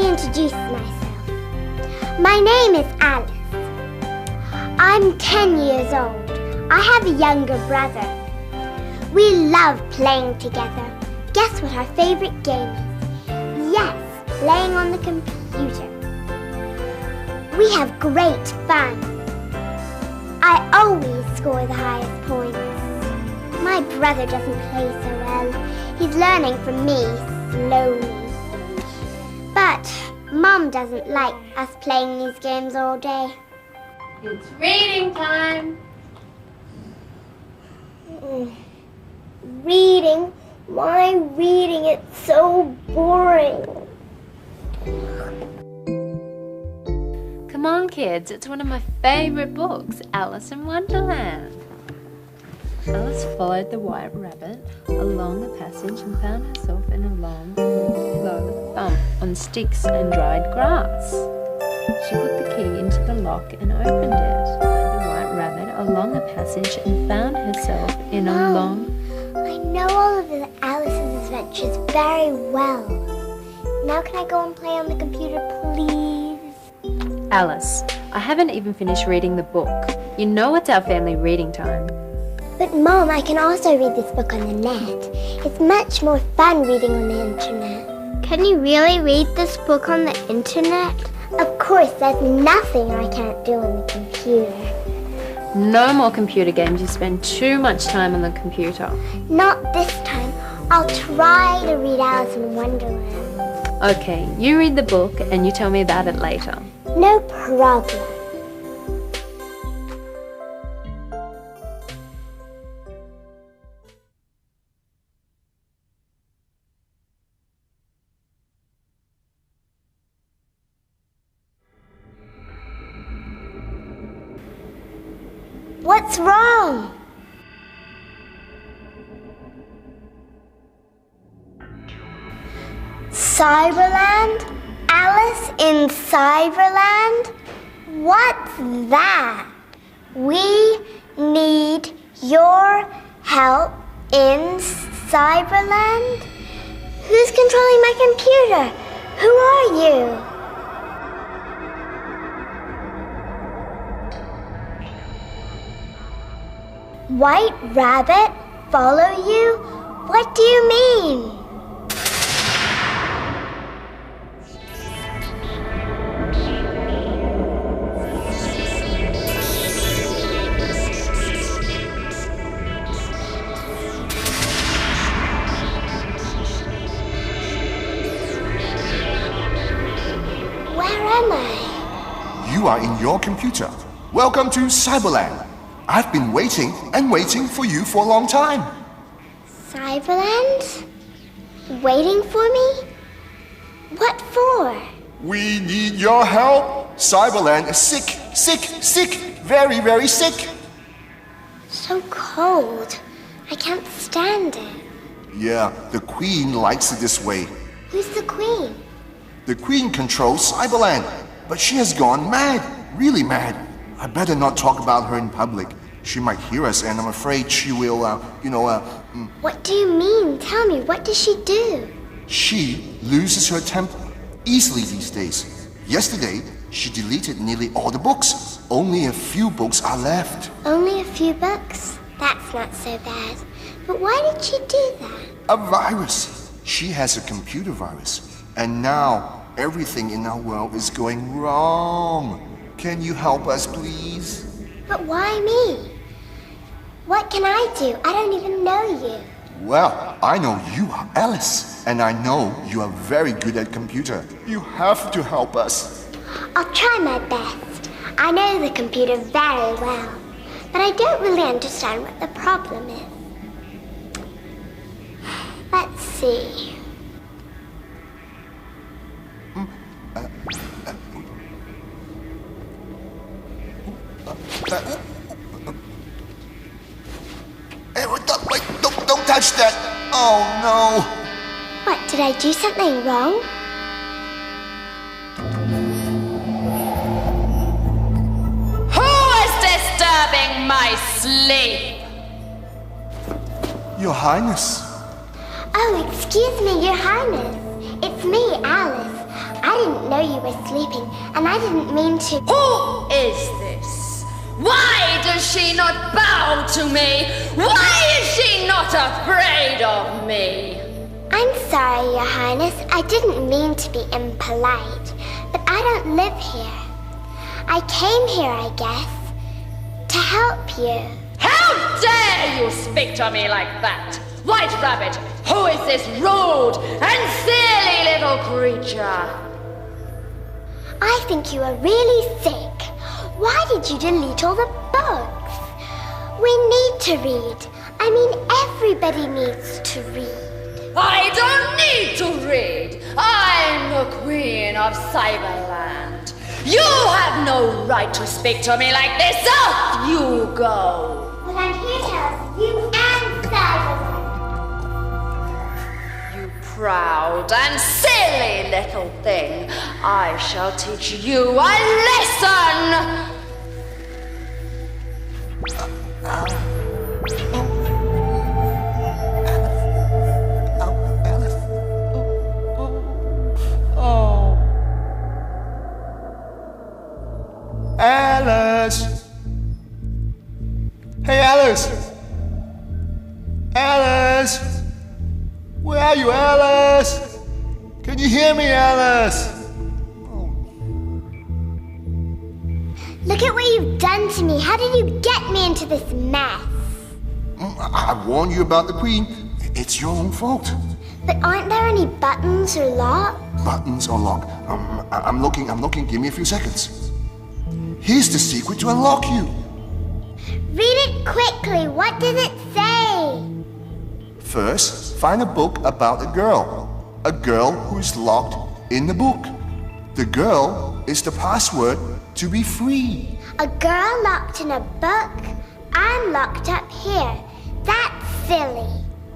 me introduce myself. My name is Alice. I'm 10 years old. I have a younger brother. We love playing together. Guess what our favorite game is? Yes, playing on the computer. We have great fun. I always score the highest points. My brother doesn't play so well. He's learning from me slowly. But Mom doesn't like us playing these games all day. It's reading time. Reading? Why reading? It's so boring. Come on, kids. It's one of my favorite books, Alice in Wonderland. Alice followed the white rabbit along a passage and found herself in a long, low bump on sticks and dried grass. She put the key into the lock and opened it. The white rabbit along a passage and found herself in a long... I know all of Alice's adventures very well. Now can I go and play on the computer, please? Alice, I haven't even finished reading the book. You know it's our family reading time. But Mom, I can also read this book on the net. It's much more fun reading on the internet. Can you really read this book on the internet? Of course, there's nothing I can't do on the computer. No more computer games. You spend too much time on the computer. Not this time. I'll try to read Alice in Wonderland. Okay, you read the book and you tell me about it later. No problem. What's wrong? Cyberland? Alice in Cyberland? What's that? We need your help in Cyberland? Who's controlling my computer? Who are you? White rabbit? Follow you? What do you mean? Where am I? You are in your computer. Welcome to Cyberland. I've been waiting and waiting for you for a long time. Cyberland? Waiting for me? What for? We need your help. Cyberland is sick, sick, sick, very, very sick. So cold. I can't stand it. Yeah, the Queen likes it this way. Who's the Queen? The Queen controls Cyberland, but she has gone mad, really mad. I better not talk about her in public. She might hear us, and I'm afraid she will, What do you mean? Tell me, what does she do? She loses her temper easily these days. Yesterday, she deleted nearly all the books. Only a few books are left. Only a few books? That's not so bad. But why did she do that? A virus. She has a computer virus. And now, everything in our world is going wrong. Can you help us, please? But why me? What can I do? I don't even know you. Well, I know you are Alice, and I know you are very good at computer. You have to help us. I'll try my best. I know the computer very well, but I don't really understand what the problem is. Let's see. Don't touch that! Oh no! What, did I do something wrong? Who is disturbing my sleep? Your Highness. Oh, excuse me, Your Highness. It's me, Alice. I didn't know you were sleeping, and I didn't mean to. Who is this? Why does she not bow to me? Why is she not afraid of me? I'm sorry, Your Highness. I didn't mean to be impolite, but I don't live here. I came here, I guess, to help you. How dare you speak to me like that? White Rabbit, who is this rude and silly little creature? I think you are really sick. Why did you delete all the books? We need to read. I mean, everybody needs to read. I don't need to read. I'm the Queen of Cyberland. You have no right to speak to me like this. Off you go. Well, I'm here to help you and Cyberland. You proud and silly little thing. I shall teach you a lesson. Alice! Hey, Alice! Alice! Where are you, Alice? Can you hear me, Alice? Look at what you've done to me. How did you get me into this mess? I warned you about the Queen. It's your own fault. But aren't there any buttons or locks? Buttons or lock? I'm looking. Give me a few seconds. Here's the secret to unlock you. Read it quickly. What does it say? First, find a book about a girl. A girl who's locked in the book. The girl is the password to be free. A girl locked in a book? I'm locked up here. That's silly.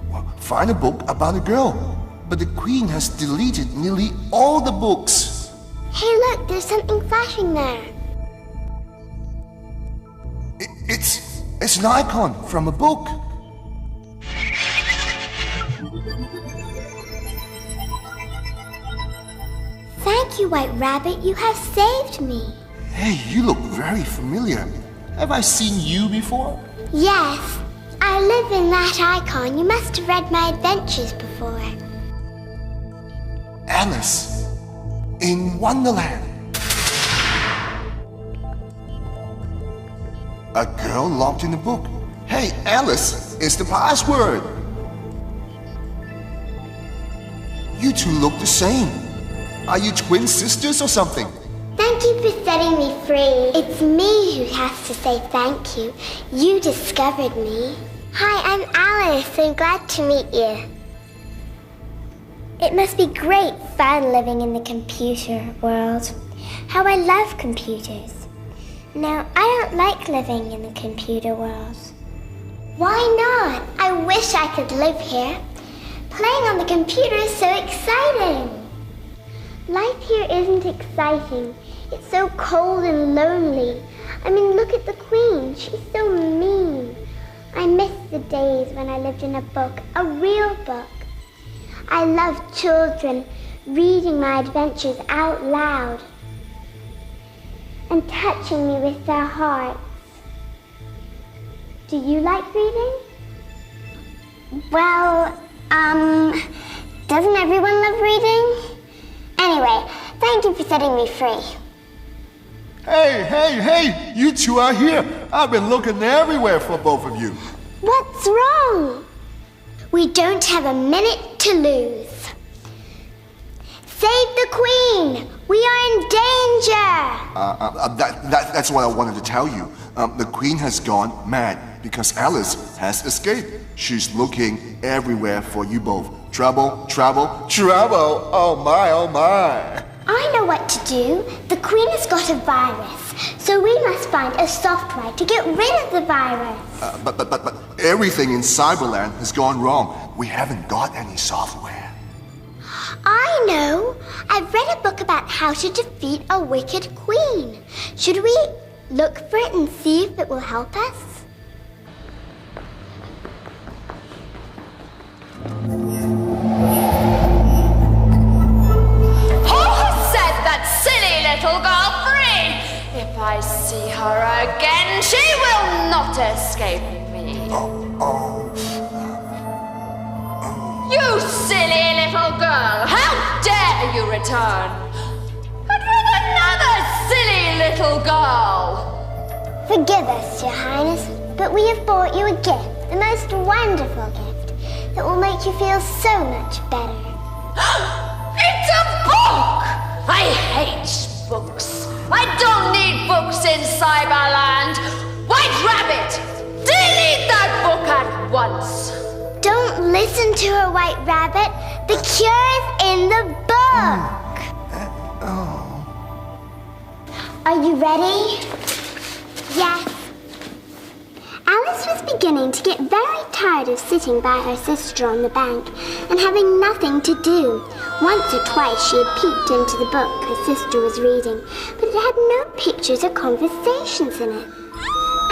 Well, find a book about a girl. But the Queen has deleted nearly all the books. Hey, look, there's something flashing there. It's an icon from a book. Thank you, White Rabbit. You have saved me. Hey, you look very familiar. Have I seen you before? Yes, I live in that icon. You must have read my adventures before. Alice in Wonderland. A girl locked in a book. Hey, Alice is the password. You two look the same. Are you twin sisters or something? Thank you for setting me free. It's me who has to say thank you. You discovered me. Hi, I'm Alice. I'm glad to meet you. It must be great fun living in the computer world. How I love computers. No, I don't like living in the computer world. Why not? I wish I could live here. Playing on the computer is so exciting. Life here isn't exciting. It's so cold and lonely. I mean, look at the Queen. She's so mean. I miss the days when I lived in a book, a real book. I love children reading my adventures out loud and touching me with their hearts. Do you like reading? Well, doesn't everyone love reading? Anyway, thank you for setting me free. Hey, you two are here. I've been looking everywhere for both of you. What's wrong? We don't have a minute to lose. Save the Queen! We are in danger! That's what I wanted to tell you. The Queen has gone mad because Alice has escaped. She's looking everywhere for you both. Trouble! Oh my! I know what to do. The Queen has got a virus, so we must find a software to get rid of the virus. But everything in Cyberland has gone wrong. We haven't got any software. I know. I've read a book about how to defeat a wicked queen. Should we look for it and see if it will help us? Who said not escape me. You silly little girl! How dare you return? And with another silly little girl! Forgive us, Your Highness, but we have brought you a gift, the most wonderful gift, that will make you feel so much better. It's a book! I hate books. I don't need books in Cyberland. White Rabbit, delete that book at once. Don't listen to her, White Rabbit. The cure is in the book. Are you ready? Yes. Alice was beginning to get very tired of sitting by her sister on the bank and having nothing to do. Once or twice she had peeked into the book her sister was reading, but it had no pictures or conversations in it.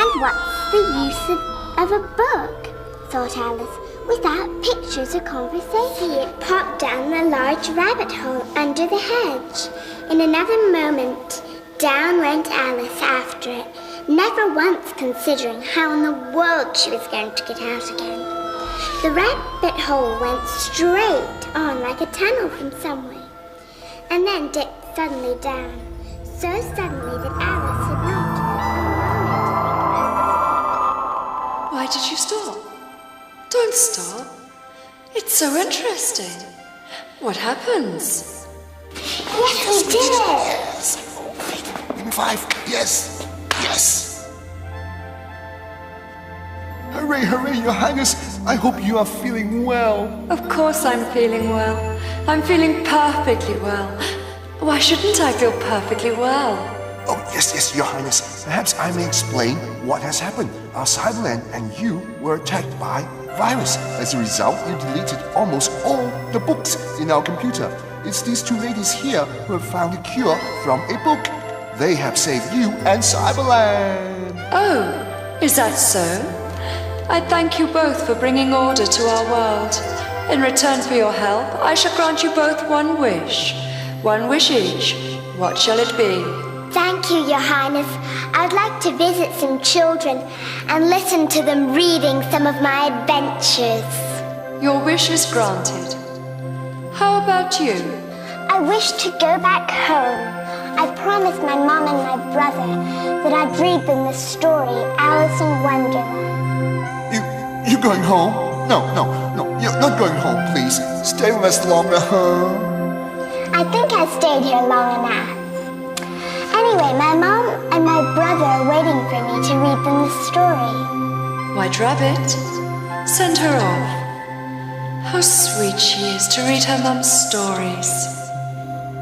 And what's the use of a book, thought Alice, without pictures or conversation? It popped down the large rabbit hole under the hedge. In another moment, down went Alice after it, never once considering how in the world she was going to get out again. The rabbit hole went straight on like a tunnel from somewhere, and then dipped suddenly down, so suddenly that Alice had not a moment to think about. Why did you stop? Don't stop. It's so interesting. What happens? Yes, we did it! Yes. Maybe 5. Yes. Yes. Hooray, hooray, Your Highness. I hope you are feeling well. Of course I'm feeling well. I'm feeling perfectly well. Why shouldn't I feel perfectly well? Oh, yes, Your Highness. Perhaps I may explain what has happened. Our Cyberland and you were attacked by virus. As a result, you deleted almost all the books in our computer. It's these 2 ladies here who have found a cure from a book. They have saved you and Cyberland. Oh, is that so? I thank you both for bringing order to our world. In return for your help, I shall grant you both one wish. One wish each. What shall it be? Thank you, Your Highness. I'd like to visit some children and listen to them reading some of my adventures. Your wish is granted. How about you? I wish to go back home. I promised my mom and my brother that I'd read them the story Alice in Wonderland. You going home? No, you're not going home, please. Stay with us longer, huh? I think I stayed here long enough. Anyway, my mom and my brother are waiting for me to read them the story. White Rabbit, send her off. How sweet she is to read her mum's stories.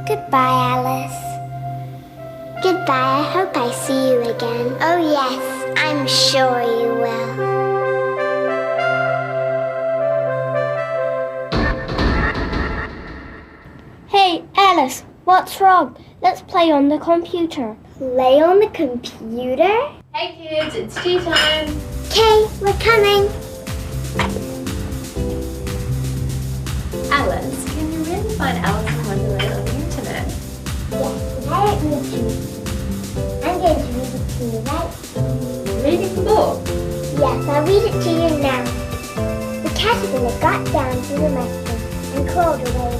Goodbye, Alice. Goodbye, I hope I see you again. Oh yes, I'm sure you will. Hey, Alice, what's wrong? Let's play on the computer. Play on the computer? Hey kids, it's tea time. Okay, we're coming. Alice, can you really find Alice in Wonderland on the internet? Yes, but I don't need to. I'm going to read it to you right. Reading the book? Yes, I'll read it to you now. The caterpillar got down to the mushroom and crawled away.